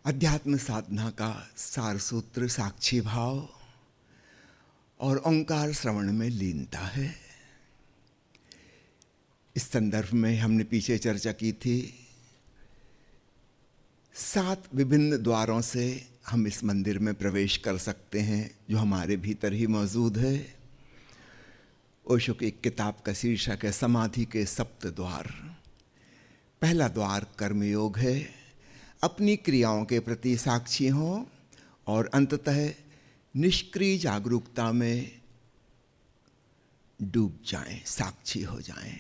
अध्यात्म साधना का सार सूत्र साक्षी भाव और ओंकार श्रवण में लीनता है। इस संदर्भ में हमने पीछे चर्चा की थी, 7 विभिन्न द्वारों से हम इस मंदिर में प्रवेश कर सकते हैं जो हमारे भीतर ही मौजूद है। ओशो की एक किताब का शीर्षक है समाधि के 7 द्वार। पहला द्वार कर्मयोग है, अपनी क्रियाओं के प्रति साक्षी हों और अंततः निष्क्रिय जागरूकता में डूब जाएं, साक्षी हो जाएं।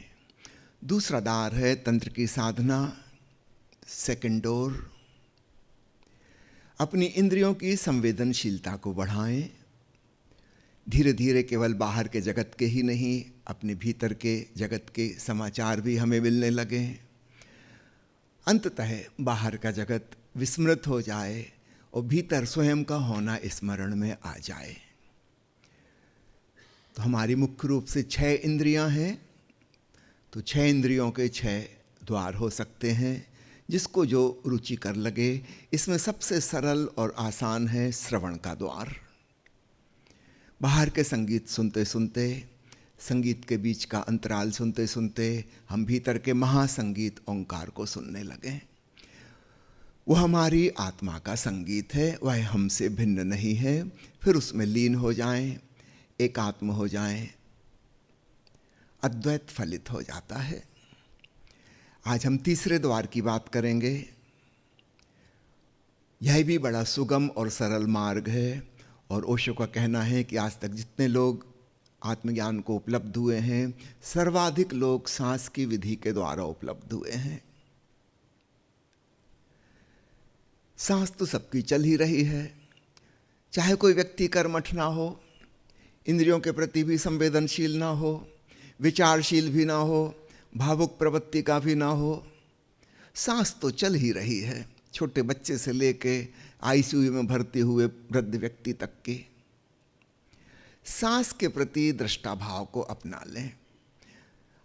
दूसरा द्वार है तंत्र की साधना, सेकंड डोर। अपनी इंद्रियों की संवेदनशीलता को बढ़ाएं, धीरे धीरे केवल बाहर के जगत के ही नहीं, अपने भीतर के जगत के समाचार भी हमें मिलने लगे। अंततः बाहर का जगत विस्मृत हो जाए और भीतर स्वयं का होना स्मरण में आ जाए। तो हमारी मुख्य रूप से 6 इंद्रियां हैं, तो 6 इंद्रियों के 6 द्वार हो सकते हैं, जिसको जो रुचिकर लगे। इसमें सबसे सरल और आसान है श्रवण का द्वार। बाहर के संगीत सुनते सुनते, संगीत के बीच का अंतराल सुनते सुनते हम भीतर के महासंगीत ओंकार को सुनने लगे। वो हमारी आत्मा का संगीत है, वह हमसे भिन्न नहीं है। फिर उसमें लीन हो जाएं, एकात्म हो जाएं, अद्वैत फलित हो जाता है। आज हम तीसरे द्वार की बात करेंगे। यह भी बड़ा सुगम और सरल मार्ग है और ओशो का कहना है कि आज तक जितने लोग आत्मज्ञान को उपलब्ध हुए हैं, सर्वाधिक लोग सांस की विधि के द्वारा उपलब्ध हुए हैं। सांस तो सबकी चल ही रही है, चाहे कोई व्यक्ति कर्मठ ना हो, इंद्रियों के प्रति भी संवेदनशील ना हो, विचारशील भी ना हो, भावुक प्रवृत्ति का भी ना हो, सांस तो चल ही रही है। छोटे बच्चे से लेके आईसीयू में भर्ती हुए वृद्ध व्यक्ति तक की सांस के प्रति दृष्टा भाव को अपना लें।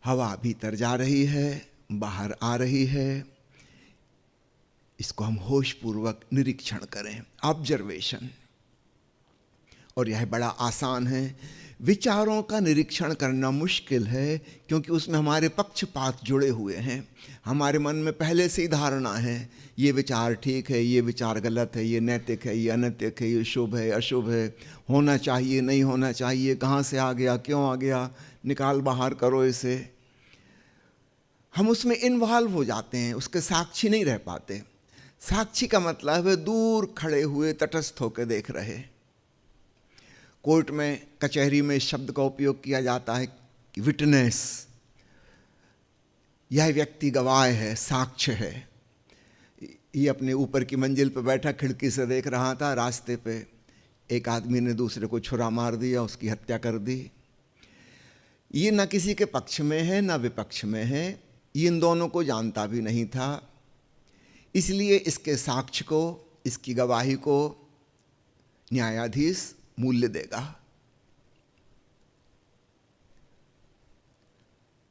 हवा भीतर जा रही है, बाहर आ रही है, इसको हम होशपूर्वक निरीक्षण करें, ऑब्जर्वेशन। और यह बड़ा आसान है। विचारों का निरीक्षण करना मुश्किल है क्योंकि उसमें हमारे पक्षपात जुड़े हुए हैं। हमारे मन में पहले से ही धारणा है, ये विचार ठीक है, ये विचार गलत है, ये नैतिक है, ये अनैतिक है, ये शुभ है, अशुभ है, होना चाहिए, नहीं होना चाहिए, कहाँ से आ गया, क्यों आ गया, निकाल बाहर करो इसे। हम उसमें इन्वॉल्व हो जाते हैं, उसके साक्षी नहीं रह पाते। साक्षी का मतलब है दूर खड़े हुए तटस्थ होकर देख रहे। कोर्ट में, कचहरी में इस शब्द का उपयोग किया जाता है कि विटनेस, यह व्यक्ति गवाह है, साक्ष्य है। ये अपने ऊपर की मंजिल पर बैठा खिड़की से देख रहा था, रास्ते पे एक आदमी ने दूसरे को छुरा मार दिया, उसकी हत्या कर दी। ये न किसी के पक्ष में है न विपक्ष में है, ये इन दोनों को जानता भी नहीं था। इसलिए इसके साक्ष्य को, इसकी गवाही को न्यायाधीश मूल्य देगा।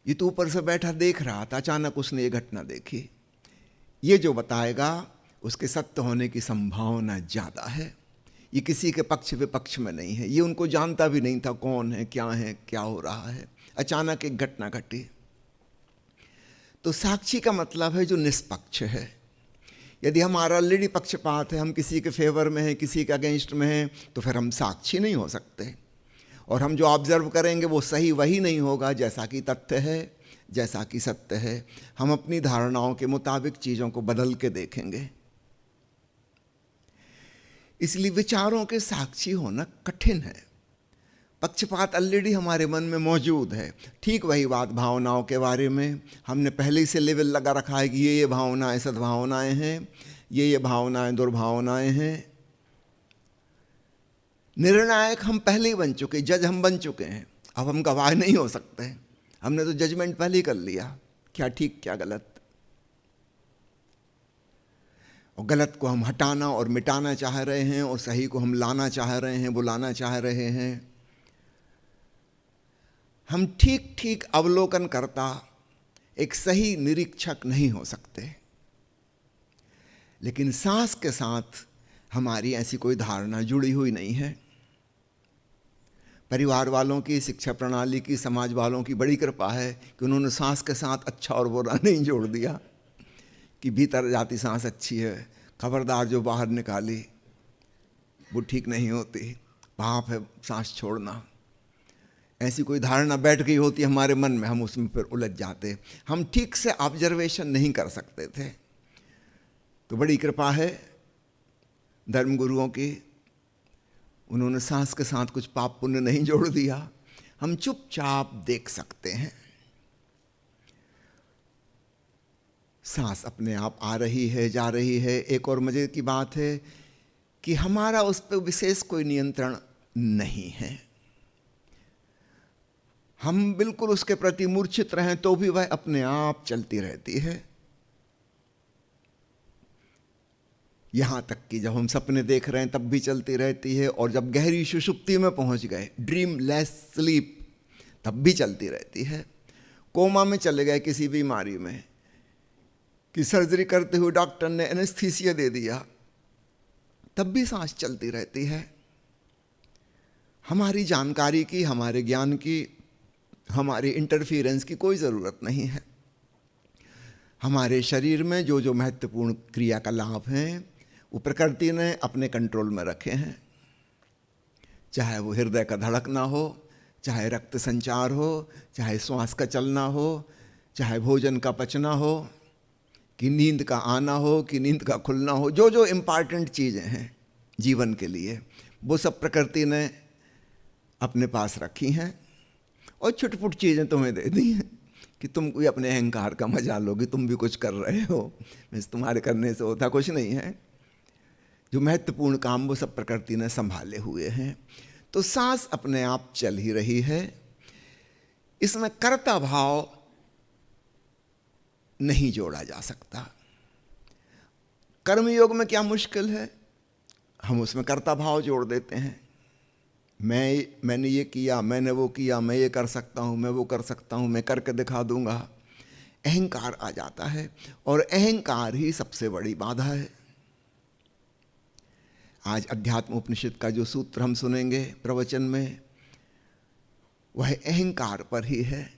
ये तो ऊपर से बैठा देख रहा था, अचानक उसने ये घटना देखी। ये जो बताएगा उसके सत्य होने की संभावना ज़्यादा है। ये किसी के पक्ष विपक्ष में नहीं है, ये उनको जानता भी नहीं था कौन है, क्या हो रहा है। अचानक एक घटना घटी। तो साक्षी का मतलब है जो निष्पक्ष है। यदि हमारा ऑलरेडी पक्षपात है, हम किसी के फेवर में हैं, किसी के अगेंस्ट में हैं, तो फिर हम साक्षी नहीं हो सकते। और हम जो ऑब्जर्व करेंगे वो सही वही नहीं होगा जैसा कि तथ्य है, जैसा कि सत्य है। हम अपनी धारणाओं के मुताबिक चीज़ों को बदल के देखेंगे। इसलिए विचारों के साक्षी होना कठिन है। पक्षपात ऑलरेडी हमारे मन में मौजूद है। ठीक वही बात भावनाओं के बारे में, हमने पहले ही से लेवल लगा रखा है कि ये भावनाएं सद्भावनाएं हैं, ये भावनाएं दुर्भावनाएं हैं। निर्णायक हम पहले ही बन चुके, जज हम बन चुके हैं। अब हम गवाह नहीं हो सकते, हमने तो जजमेंट पहले ही कर लिया, क्या ठीक क्या गलत। और गलत को हम हटाना और मिटाना चाह रहे हैं और सही को हम लाना चाह रहे हैं, बुलाना चाह रहे हैं। हम ठीक ठीक अवलोकन करता, एक सही निरीक्षक नहीं हो सकते। लेकिन सांस के साथ हमारी ऐसी कोई धारणा जुड़ी हुई नहीं है। परिवार वालों की, शिक्षा प्रणाली की, समाज वालों की बड़ी कृपा है कि उन्होंने सांस के साथ अच्छा और बुरा नहीं जोड़ दिया कि भीतर जाती सांस अच्छी है, खबरदार जो बाहर निकाली वो ठीक नहीं होती, पाप है सांस छोड़ना। ऐसी कोई धारणा बैठ गई होती हमारे मन में, हम उसमें फिर उलझ जाते, हम ठीक से ऑब्जर्वेशन नहीं कर सकते थे। तो बड़ी कृपा है धर्म गुरुओं की, उन्होंने सांस के साथ कुछ पाप पुण्य नहीं जोड़ दिया, हम चुपचाप देख सकते हैं। सांस अपने आप आ रही है, जा रही है। एक और मजे की बात है कि हमारा उस पर विशेष कोई नियंत्रण नहीं है। हम बिल्कुल उसके प्रति मूर्छित रहें तो भी वह अपने आप चलती रहती है। यहां तक कि जब हम सपने देख रहे हैं तब भी चलती रहती है, और जब गहरी सुषुप्ति में पहुंच गए, ड्रीमलेस स्लीप, तब भी चलती रहती है। कोमा में चले गए किसी बीमारी में कि सर्जरी करते हुए डॉक्टर ने एनेस्थीसिया दे दिया, तब भी सांस चलती रहती है। हमारी जानकारी की, हमारे ज्ञान की, हमारे इंटरफियरेंस की कोई ज़रूरत नहीं है। हमारे शरीर में जो जो महत्वपूर्ण क्रियाकलाप हैं वो प्रकृति ने अपने कंट्रोल में रखे हैं। चाहे वो हृदय का धड़कना हो, चाहे रक्त संचार हो, चाहे श्वास का चलना हो, चाहे भोजन का पचना हो, कि नींद का आना हो, कि नींद का खुलना हो, जो जो इम्पॉर्टेंट चीज़ें हैं जीवन के लिए, वो सब प्रकृति ने अपने पास रखी हैं। और छुटपुट चीज़ें तुम्हें दे दी हैं कि तुम कोई अपने अहंकार का मजा लोगे, तुम भी कुछ कर रहे हो, बस तुम्हारे करने से होता कुछ नहीं है। जो महत्वपूर्ण काम वो सब प्रकृति ने संभाले हुए हैं। तो सांस अपने आप चल ही रही है, इसमें कर्ता भाव नहीं जोड़ा जा सकता। कर्मयोग में क्या मुश्किल है, हम उसमें कर्ता भाव जोड़ देते हैं। मैंने ये किया, मैंने वो किया, मैं ये कर सकता हूँ, मैं वो कर सकता हूँ, मैं करके दिखा दूंगा। अहंकार आ जाता है, और अहंकार ही सबसे बड़ी बाधा है। आज अध्यात्म उपनिषद का जो सूत्र हम सुनेंगे प्रवचन में, वह अहंकार पर ही है।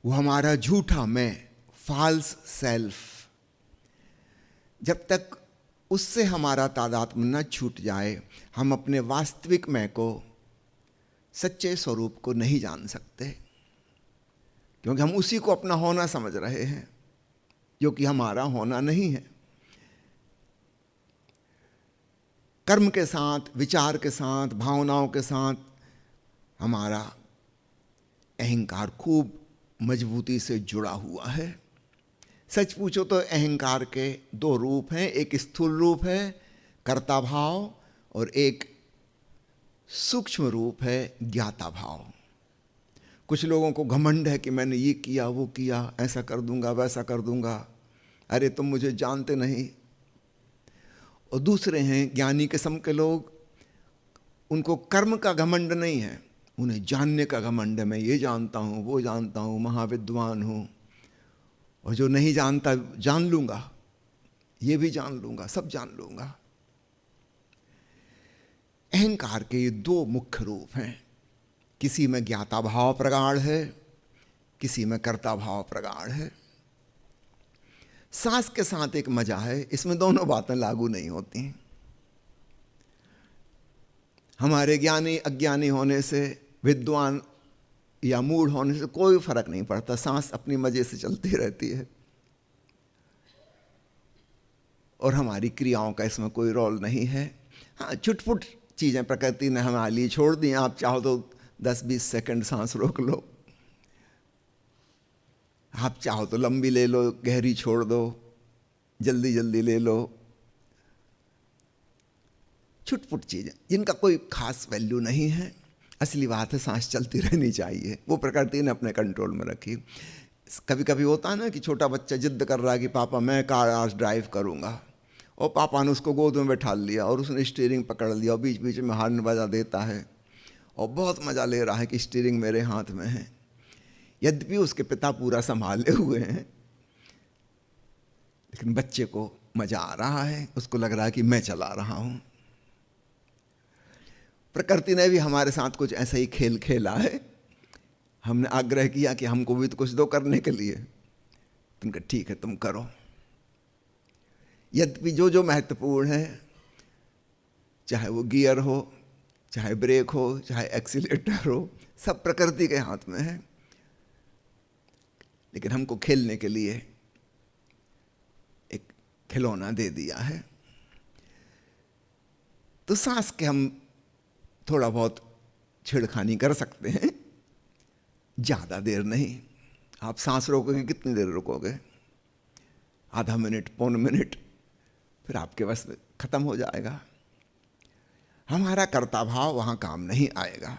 वो हमारा झूठा मैं, फॉल्स सेल्फ। जब तक उससे हमारा तादात्म्य न छूट जाए, हम अपने वास्तविक मैं को, सच्चे स्वरूप को नहीं जान सकते, क्योंकि हम उसी को अपना होना समझ रहे हैं, जो कि हमारा होना नहीं है। कर्म के साथ, विचार के साथ, भावनाओं के साथ हमारा अहंकार खूब मजबूती से जुड़ा हुआ है। सच पूछो तो अहंकार के दो रूप हैं, एक स्थूल रूप है कर्ता भाव, और एक सूक्ष्म रूप है ज्ञाता भाव। कुछ लोगों को घमंड है कि मैंने ये किया, वो किया, ऐसा कर दूंगा, वैसा कर दूंगा, अरे तुम मुझे जानते नहीं। और दूसरे हैं ज्ञानी किस्म के लोग, उनको कर्म का घमंड नहीं है, उन्हें जानने का घमंड है। मैं ये जानता हूँ, वो जानता हूँ, महाविद्वान हूँ, और जो नहीं जानता जान लूँगा, ये भी जान लूँगा, सब जान लूँगा। अहंकार के ये दो मुख्य रूप हैं, किसी में ज्ञाता भाव प्रगाढ़ है, किसी में कर्ता भाव प्रगाढ़ है। सांस के साथ एक मजा है, इसमें दोनों बातें लागू नहीं होती। हमारे ज्ञानी अज्ञानी होने से, विद्वान या मूढ़ होने से कोई फर्क नहीं पड़ता, सांस अपनी मजे से चलती रहती है, और हमारी क्रियाओं का इसमें कोई रोल नहीं है। हाँ, छुटपुट चीज़ें प्रकृति ने हमारे लिए छोड़ दी। आप चाहो तो 10-20 सेकंड सांस रोक लो, आप चाहो तो लंबी ले लो, गहरी छोड़ दो, जल्दी जल्दी ले लो। छुटपुट चीज़ें जिनका कोई खास वैल्यू नहीं है। असली बात है सांस चलती रहनी चाहिए, वो प्रकृति ने अपने कंट्रोल में रखी। कभी कभी होता है ना कि छोटा बच्चा जिद्द कर रहा है कि पापा मैं कार आज ड्राइव करूँगा, और पापा ने उसको गोद में बैठा लिया और उसने स्टीयरिंग पकड़ लिया, और बीच बीच में हॉर्न बजा देता है, और बहुत मज़ा ले रहा है कि स्टीयरिंग मेरे हाथ में है। यद्यपि उसके पिता पूरा संभाले हुए हैं, लेकिन बच्चे को मजा आ रहा है, उसको लग रहा है कि मैं चला रहा हूं। प्रकृति ने भी हमारे साथ कुछ ऐसा ही खेल खेला है। हमने आग्रह किया कि हमको भी तो कुछ दो करने के लिए, तुम कहा ठीक है तुम करो। यद्यपि जो जो महत्वपूर्ण है, चाहे वो गियर हो, चाहे ब्रेक हो, चाहे एक्सीलेटर हो, सब प्रकृति के हाथ में है। लेकिन हमको खेलने के लिए एक खिलौना दे दिया है। तो सांस के हम थोड़ा बहुत छेड़खानी कर सकते हैं, ज़्यादा देर नहीं। आप सांस रोकोगे कितनी देर रोकोगे? आधा मिनट, पौन मिनट, फिर आपके बस खत्म हो जाएगा। हमारा कर्ता भाव वहां काम नहीं आएगा।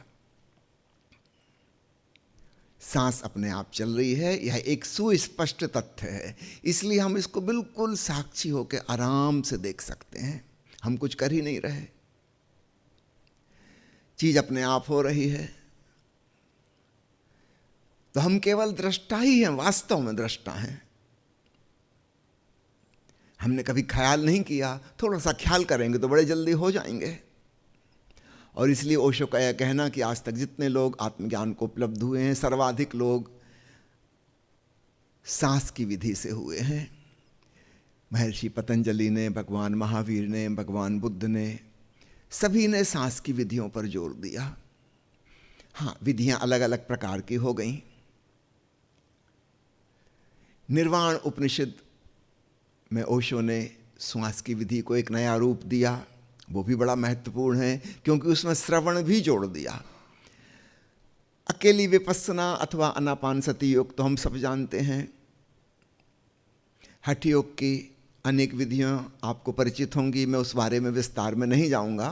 सांस अपने आप चल रही है, यह एक सुस्पष्ट तथ्य है। इसलिए हम इसको बिल्कुल साक्षी होकर आराम से देख सकते हैं। हम कुछ कर ही नहीं रहे, चीज अपने आप हो रही है। तो हम केवल दृष्टा ही हैं, वास्तव में दृष्टा हैं। हमने कभी ख्याल नहीं किया, थोड़ा सा ख्याल करेंगे तो बड़े जल्दी हो जाएंगे। और इसलिए ओशो का यह कहना कि आज तक जितने लोग आत्मज्ञान को उपलब्ध हुए हैं, सर्वाधिक लोग सांस की विधि से हुए हैं। महर्षि पतंजलि ने, भगवान महावीर ने, भगवान बुद्ध ने, सभी ने सांस की विधियों पर जोर दिया। हाँ, विधियां अलग अलग प्रकार की हो गईं। निर्वाण उपनिषद में ओशो ने श्वास की विधि को एक नया रूप दिया, वो भी बड़ा महत्वपूर्ण है क्योंकि उसमें श्रवण भी जोड़ दिया। अकेली विपस्सना अथवा आनापानसति योग तो हम सब जानते हैं। हठ योग की अनेक विधियां आपको परिचित होंगी, मैं उस बारे में विस्तार में नहीं जाऊंगा।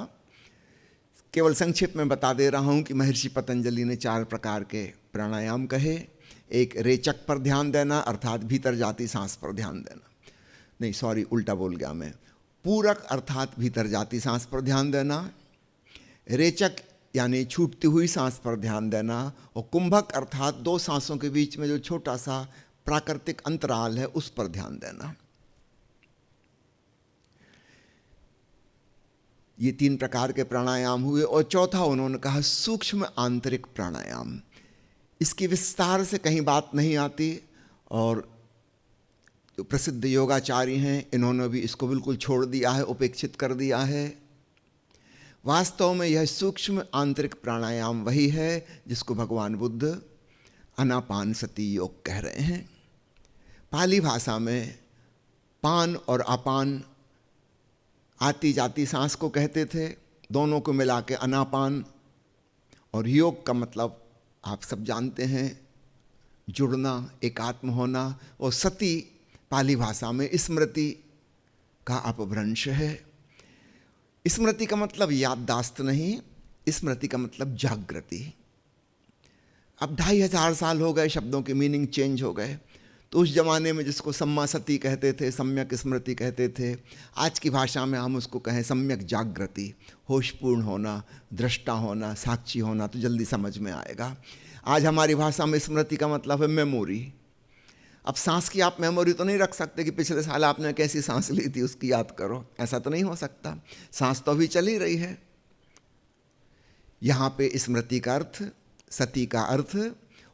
केवल संक्षेप में बता दे रहा हूं कि महर्षि पतंजलि ने 4 प्रकार के प्राणायाम कहे। एक रेचक पर ध्यान देना, अर्थात भीतर जाती सांस पर ध्यान देना। नहीं सॉरी, उल्टा बोल गया मैं। पूरक अर्थात भीतर जाती सांस पर ध्यान देना, रेचक यानी छूटती हुई सांस पर ध्यान देना, और कुंभक अर्थात 2 सांसों के बीच में जो छोटा सा प्राकृतिक अंतराल है उस पर ध्यान देना। ये 3 प्रकार के प्राणायाम हुए। और चौथा उन्होंने कहा सूक्ष्म आंतरिक प्राणायाम। इसकी विस्तार से कहीं बात नहीं आती, और जो प्रसिद्ध योगाचार्य हैं इन्होंने भी इसको बिल्कुल छोड़ दिया है, उपेक्षित कर दिया है। वास्तव में यह सूक्ष्म आंतरिक प्राणायाम वही है जिसको भगवान बुद्ध आनापानसति योग कह रहे हैं। पाली भाषा में पान और अपान आती जाती सांस को कहते थे, दोनों को मिला के अनापान। और योग का मतलब आप सब जानते हैं, जुड़ना, एकात्म होना। और सति पाली भाषा में स्मृति का अपभ्रंश है। स्मृति का मतलब याददाश्त नहीं, स्मृति का मतलब जागृति। अब 2500 साल हो गए, शब्दों के मीनिंग चेंज हो गए। तो उस जमाने में जिसको सम्मा सती कहते थे, सम्यक स्मृति कहते थे, आज की भाषा में हम उसको कहें सम्यक जागृति, होशपूर्ण होना, दृष्टा होना, साक्षी होना, तो जल्दी समझ में आएगा। आज हमारी भाषा में स्मृति का मतलब है मेमोरी। अब सांस की आप मेमोरी तो नहीं रख सकते कि पिछले साल आपने कैसी सांस ली थी उसकी याद करो, ऐसा तो नहीं हो सकता। सांस तो अभी चल ही रही है। यहाँ पे स्मृति का अर्थ, सती का अर्थ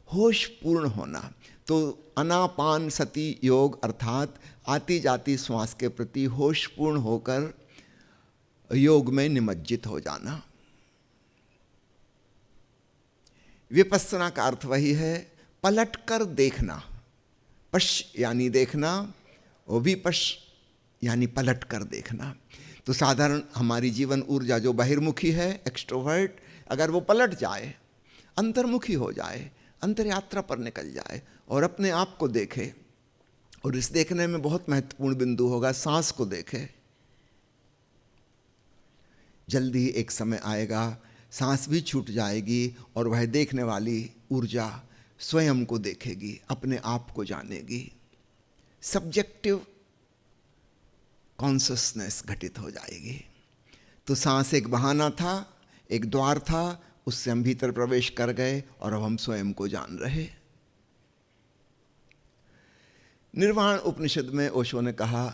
होशपूर्ण होना। तो अनापान सती योग अर्थात आती जाती श्वास के प्रति होशपूर्ण होकर योग में निमज्जित हो जाना। विपस्सना का अर्थ वही है, पलट कर देखना। पश यानी देखना, और विपश यानी पलट कर देखना। तो साधारण हमारी जीवन ऊर्जा जो बहिर्मुखी है, एक्सट्रोवर्ट, अगर वो पलट जाए, अंतर्मुखी हो जाए, अंतर यात्रा पर निकल जाए और अपने आप को देखे, और इस देखने में बहुत महत्वपूर्ण बिंदु होगा, सांस को देखे। जल्दी एक समय आएगा, सांस भी छूट जाएगी और वह देखने वाली ऊर्जा स्वयं को देखेगी, अपने आप को जानेगी। सब्जेक्टिव कॉन्शसनेस घटित हो जाएगी। तो सांस एक बहाना था, एक द्वार था, उससे हम भीतर प्रवेश कर गए और अब हम स्वयं को जान रहे। निर्वाण उपनिषद में ओशो ने कहा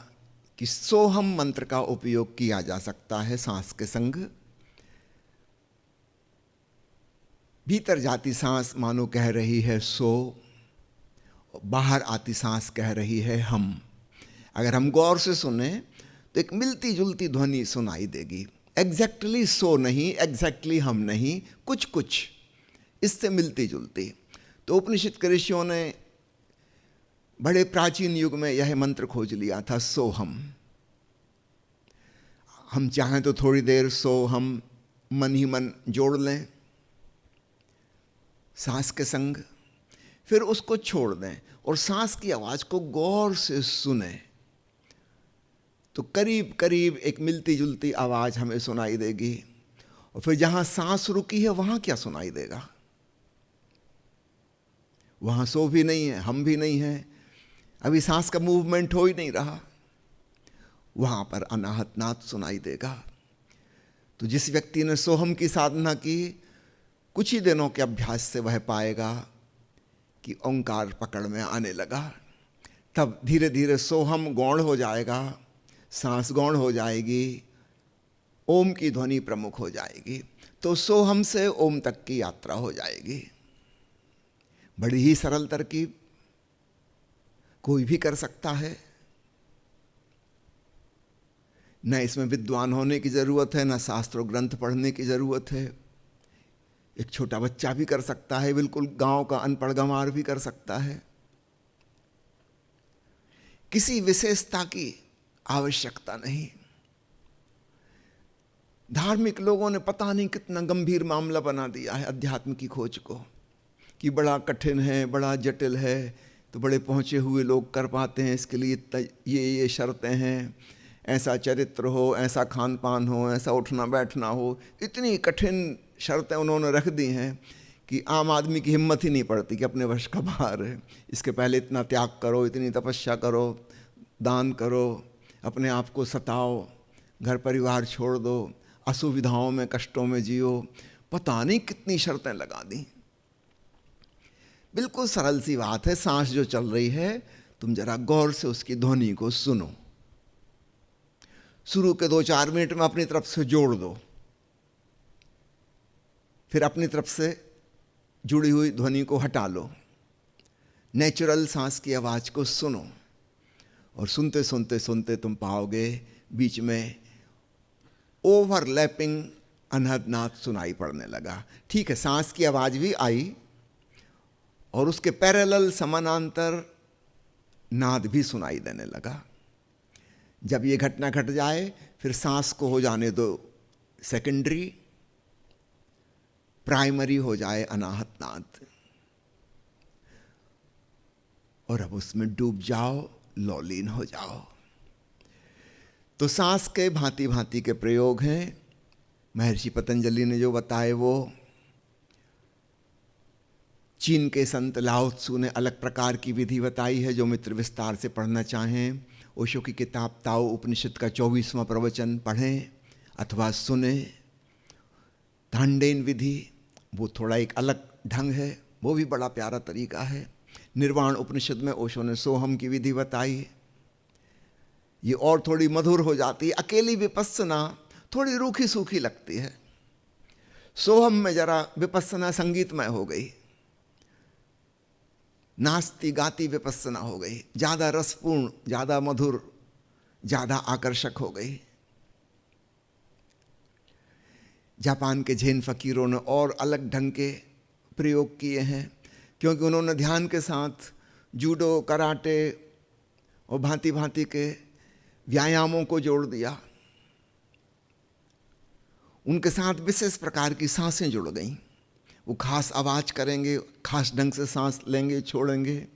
कि सोहम मंत्र का उपयोग किया जा सकता है सांस के संग। भीतर जाती सांस मानो कह रही है सो, बाहर आती सांस कह रही है हम। अगर हम गौर से सुने तो एक मिलती जुलती ध्वनि सुनाई देगी। एग्जैक्टली सो नहीं, एग्जैक्टली हम नहीं, कुछ कुछ इससे मिलती जुलती। तो उपनिषद के ऋषियों ने बड़े प्राचीन युग में यह मंत्र खोज लिया था, सोहम। हम चाहें तो थोड़ी देर सोहम मन ही मन जोड़ लें सांस के संग, फिर उसको छोड़ दें और सांस की आवाज को गौर से सुने तो करीब करीब एक मिलती जुलती आवाज हमें सुनाई देगी। और फिर जहां सांस रुकी है वहां क्या सुनाई देगा? वहां सो भी नहीं है, हम भी नहीं है, अभी सांस का मूवमेंट हो ही नहीं रहा, वहां पर अनाहत नाद सुनाई देगा। तो जिस व्यक्ति ने सोहम की साधना की, कुछ ही दिनों के अभ्यास से वह पाएगा कि ओंकार पकड़ में आने लगा। तब धीरे धीरे सोहम गौण हो जाएगा, सांस गौण हो जाएगी, ओम की ध्वनि प्रमुख हो जाएगी। तो सोहम से ओम तक की यात्रा हो जाएगी। बड़ी ही सरल तरकीब, कोई भी कर सकता है। न इसमें विद्वान होने की जरूरत है, न शास्त्रों ग्रंथ पढ़ने की जरूरत है। एक छोटा बच्चा भी कर सकता है, बिल्कुल गांव का अनपढ़ गंवार भी कर सकता है। किसी विशेषता की आवश्यकता नहीं। धार्मिक लोगों ने पता नहीं कितना गंभीर मामला बना दिया है अध्यात्म की खोज को, कि बड़ा कठिन है, बड़ा जटिल है, तो बड़े पहुंचे हुए लोग कर पाते हैं, इसके लिए ये शर्तें हैं, ऐसा चरित्र हो, ऐसा खान पान हो, ऐसा उठना बैठना हो। इतनी कठिन शर्तें उन्होंने रख दी हैं कि आम आदमी की हिम्मत ही नहीं पड़ती कि अपने वश का बाहर है। इसके पहले इतना त्याग करो, इतनी तपस्या करो, दान करो, अपने आप को सताओ, घर परिवार छोड़ दो, असुविधाओं में कष्टों में जियो, पता नहीं कितनी शर्तें लगा दी। बिल्कुल सरल सी बात है, सांस जो चल रही है तुम जरा गौर से उसकी ध्वनि को सुनो। शुरू के 2-4 मिनट में अपनी तरफ से जोड़ दो, फिर अपनी तरफ से जुड़ी हुई ध्वनि को हटा लो, नेचुरल सांस की आवाज को सुनो। और सुनते सुनते सुनते तुम पाओगे बीच में ओवरलैपिंग अनहद नाद सुनाई पड़ने लगा। ठीक है, सांस की आवाज भी आई और उसके पैरेलल समानांतर नाद भी सुनाई देने लगा। जब ये घटना घट जाए फिर सांस को हो जाने दो सेकेंडरी, प्राइमरी हो जाए अनाहत नाद, और अब उसमें डूब जाओ, लौलीन हो जाओ। तो सांस के भांति भांति के प्रयोग हैं। महर्षि पतंजलि ने जो बताए वो, चीन के संत लाओ त्सु ने अलग प्रकार की विधि बताई है, जो मित्र विस्तार से पढ़ना चाहें ओशो की किताब ताओ उपनिषद का 24वां प्रवचन पढ़ें अथवा सुने। तांडेन विधि वो थोड़ा एक अलग ढंग है, वो भी बड़ा प्यारा तरीका है। निर्वाण उपनिषद में ओशो ने सोहम की विधि बताई, ये और थोड़ी मधुर हो जाती है। अकेली विपस्सना थोड़ी रूखी सूखी लगती है, सोहम में जरा विपस्सना संगीतमय हो गई, नाचती गाती विपस्सना हो गई, ज़्यादा रसपूर्ण, ज़्यादा मधुर, ज़्यादा आकर्षक हो गई। जापान के जैन फकीरों ने और अलग ढंग के प्रयोग किए हैं, क्योंकि उन्होंने ध्यान के साथ जूडो, कराटे और भांति भांति के व्यायामों को जोड़ दिया। उनके साथ विशेष प्रकार की सांसें जुड़ गईं। वो खास आवाज़ करेंगे, खास ढंग से सांस लेंगे, छोड़ेंगे।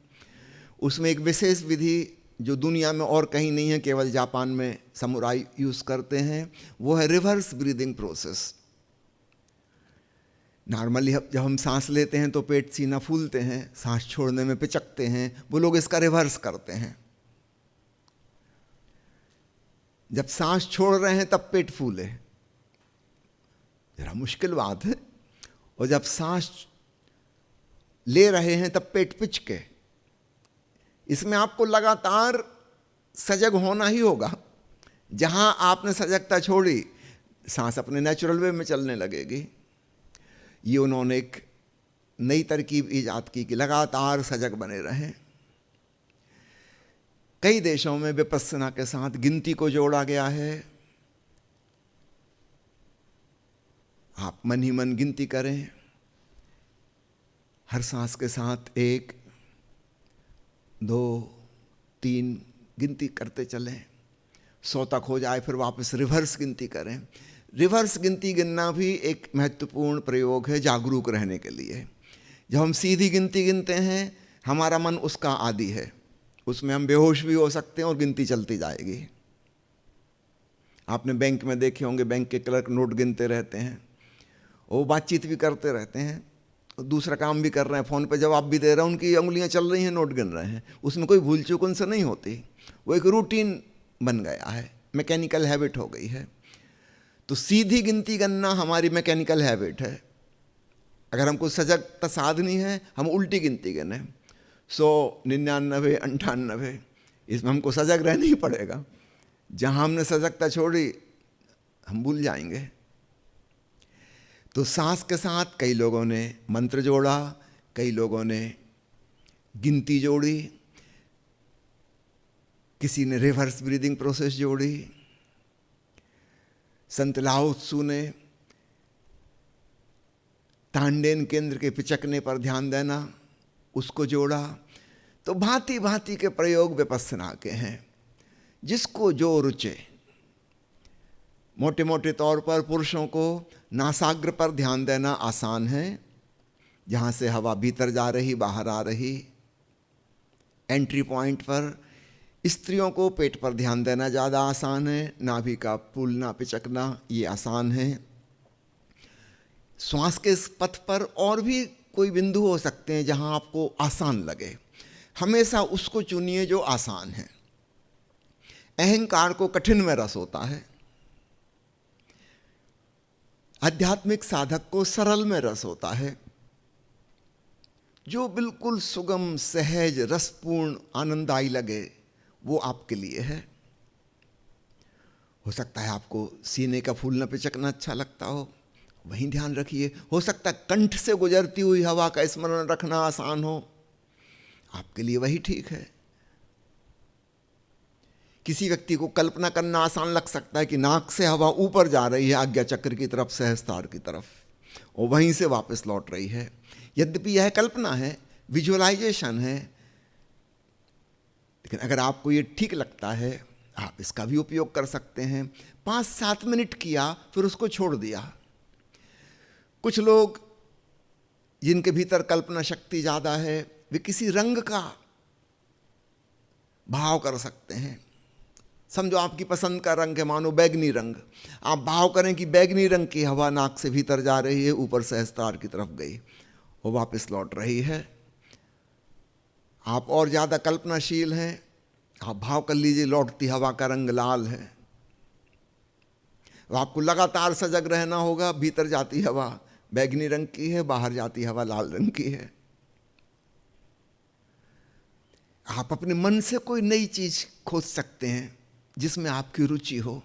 उसमें एक विशेष विधि जो दुनिया में और कहीं नहीं है, केवल जापान में समुराई यूज़ करते हैं, वो है रिवर्स ब्रीदिंग प्रोसेस। नॉर्मली जब हम सांस लेते हैं तो पेट सीना फूलते हैं, सांस छोड़ने में पिचकते हैं, वो लोग इसका रिवर्स करते हैं। जब सांस छोड़ रहे हैं तब पेट फूले, जरा मुश्किल बात है। और जब सांस ले रहे हैं तब पेट पिचके। इसमें आपको लगातार सजग होना ही होगा, जहां आपने सजगता छोड़ी, सांस अपने नेचुरल वे में चलने लगेगी। ये उन्होंने एक नई तरकीब ईजाद की कि लगातार सजग बने रहें। कई देशों में विपस्सना के साथ गिनती को जोड़ा गया है। आप मन ही मन गिनती करें, हर सांस के साथ 1, 2, 3 गिनती करते चलें। 100 तक हो जाए फिर वापस रिवर्स गिनती करें। रिवर्स गिनती गिनना भी एक महत्वपूर्ण प्रयोग है जागरूक रहने के लिए। जब हम सीधी गिनती गिनते हैं, हमारा मन उसका आदी है, उसमें हम बेहोश भी हो सकते हैं और गिनती चलती जाएगी। आपने बैंक में देखे होंगे, बैंक के क्लर्क नोट गिनते रहते हैं, वो बातचीत भी करते रहते हैं, दूसरा काम भी कर रहे हैं, फ़ोन पे जवाब भी दे रहे हैं, उनकी उंगलियां चल रही हैं, नोट गिन रहे हैं। उसमें कोई भूल चूक उनसे नहीं होती, वो एक रूटीन बन गया है, मैकेनिकल हैबिट हो गई है। तो सीधी गिनती करना हमारी मैकेनिकल हैबिट है। अगर हमको सजगता साधनी है, हम उल्टी गिनती गिने 100, 99, 98, इसमें हमको सजग रहना ही पड़ेगा। जहाँ हमने सजगता छोड़ी, हम भूल जाएंगे। तो सांस के साथ कई लोगों ने मंत्र जोड़ा, कई लोगों ने गिनती जोड़ी, किसी ने रिवर्स ब्रीदिंग प्रोसेस जोड़ी। संत लाओ त्सु ने तांडेन केंद्र के पिचकने पर ध्यान देना, उसको जोड़ा। तो भांति भांति के प्रयोग विपस्सना के हैं, जिसको जो रुचे। मोटे मोटे तौर पर पुरुषों को नासाग्र पर ध्यान देना आसान है, जहाँ से हवा भीतर जा रही बाहर आ रही। एंट्री पॉइंट पर स्त्रियों को पेट पर ध्यान देना ज़्यादा आसान है, नाभि का फूलना पिचकना ये आसान है। श्वास के इस पथ पर और भी कोई बिंदु हो सकते हैं जहाँ आपको आसान लगे, हमेशा उसको चुनिए जो आसान है। अहंकार को कठिन में रस होता है, आध्यात्मिक साधक को सरल में रस होता है। जो बिल्कुल सुगम, सहज, रसपूर्ण, आनंददायी लगे वो आपके लिए है। हो सकता है आपको सीने का फूलना पिचकना अच्छा लगता हो, वहीं ध्यान रखिए। हो सकता है कंठ से गुजरती हुई हवा का स्मरण रखना आसान हो, आपके लिए वही ठीक है। किसी व्यक्ति को कल्पना करना आसान लग सकता है कि नाक से हवा ऊपर जा रही है आज्ञा चक्र की तरफ, सहस्त्रार की तरफ, और वहीं से वापस लौट रही है। यद्यपि यह कल्पना है, विजुअलाइजेशन है, लेकिन अगर आपको ये ठीक लगता है, आप इसका भी उपयोग कर सकते हैं। 5-7 मिनट किया, फिर उसको छोड़ दिया। कुछ लोग जिनके भीतर कल्पना शक्ति ज़्यादा है, वे किसी रंग का भाव कर सकते हैं। समझो आपकी पसंद का रंग है, मानो बैगनी रंग, आप भाव करें कि बैगनी रंग की हवा नाक से भीतर जा रही है, ऊपर सहस्त्रार की तरफ गई, वो वापस लौट रही है। आप और ज़्यादा कल्पनाशील हैं, आप भाव कर लीजिए लौटती हवा का रंग लाल है। आपको लगातार सजग रहना होगा, भीतर जाती हवा बैगनी रंग की है, बाहर जाती हवा लाल रंग की है। आप अपने मन से कोई नई चीज खोज सकते हैं जिसमें आपकी रुचि हो।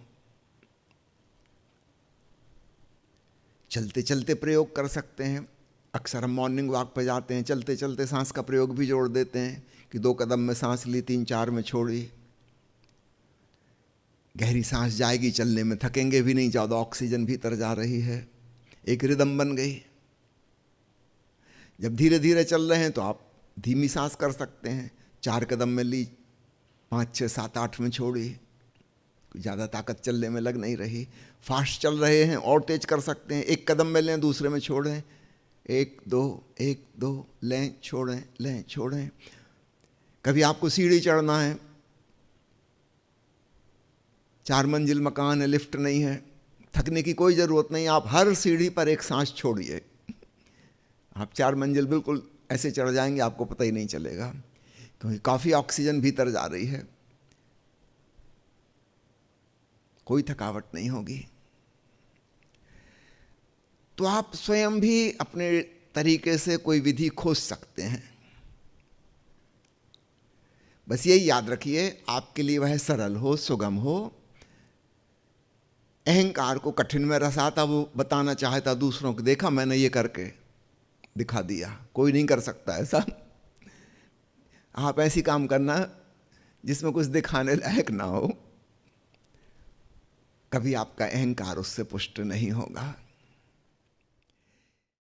चलते चलते प्रयोग कर सकते हैं। अक्सर हम मॉर्निंग वॉक पे जाते हैं, चलते चलते सांस का प्रयोग भी जोड़ देते हैं कि 2 कदम में सांस ली, 3-4 में छोड़ी। गहरी सांस जाएगी, चलने में थकेंगे भी नहीं, ज़्यादा ऑक्सीजन भीतर जा रही है, एक रिदम बन गई। जब धीरे धीरे चल रहे हैं तो आप धीमी सांस कर सकते हैं, 4 कदम में ली, 5, 6, 7, 8 में छोड़ी, ज़्यादा ताकत चलने में लग नहीं रही। फास्ट चल रहे हैं और तेज कर सकते हैं, 1 कदम में लें, दूसरे में छोड़ें, 1 2 1 2 लें छोड़ें, लें छोड़ें। कभी आपको सीढ़ी चढ़ना है, 4 मंजिल मकान है, लिफ्ट नहीं है, थकने की कोई ज़रूरत नहीं, आप हर सीढ़ी पर एक सांस छोड़िए, आप 4 मंजिल बिल्कुल ऐसे चढ़ जाएंगे, आपको पता ही नहीं चलेगा, क्योंकि काफ़ी ऑक्सीजन भीतर जा रही है, कोई थकावट नहीं होगी। तो आप स्वयं भी अपने तरीके से कोई विधि खोज सकते हैं। बस यही याद रखिए, आपके लिए वह सरल हो, सुगम हो, अहंकार को कठिन में रसाता, वो बताना चाहता दूसरों को, देखा मैंने ये करके दिखा दिया, कोई नहीं कर सकता ऐसा। आप ऐसी काम करना जिसमें कुछ दिखाने लायक ना हो, कभी आपका अहंकार उससे पुष्ट नहीं होगा।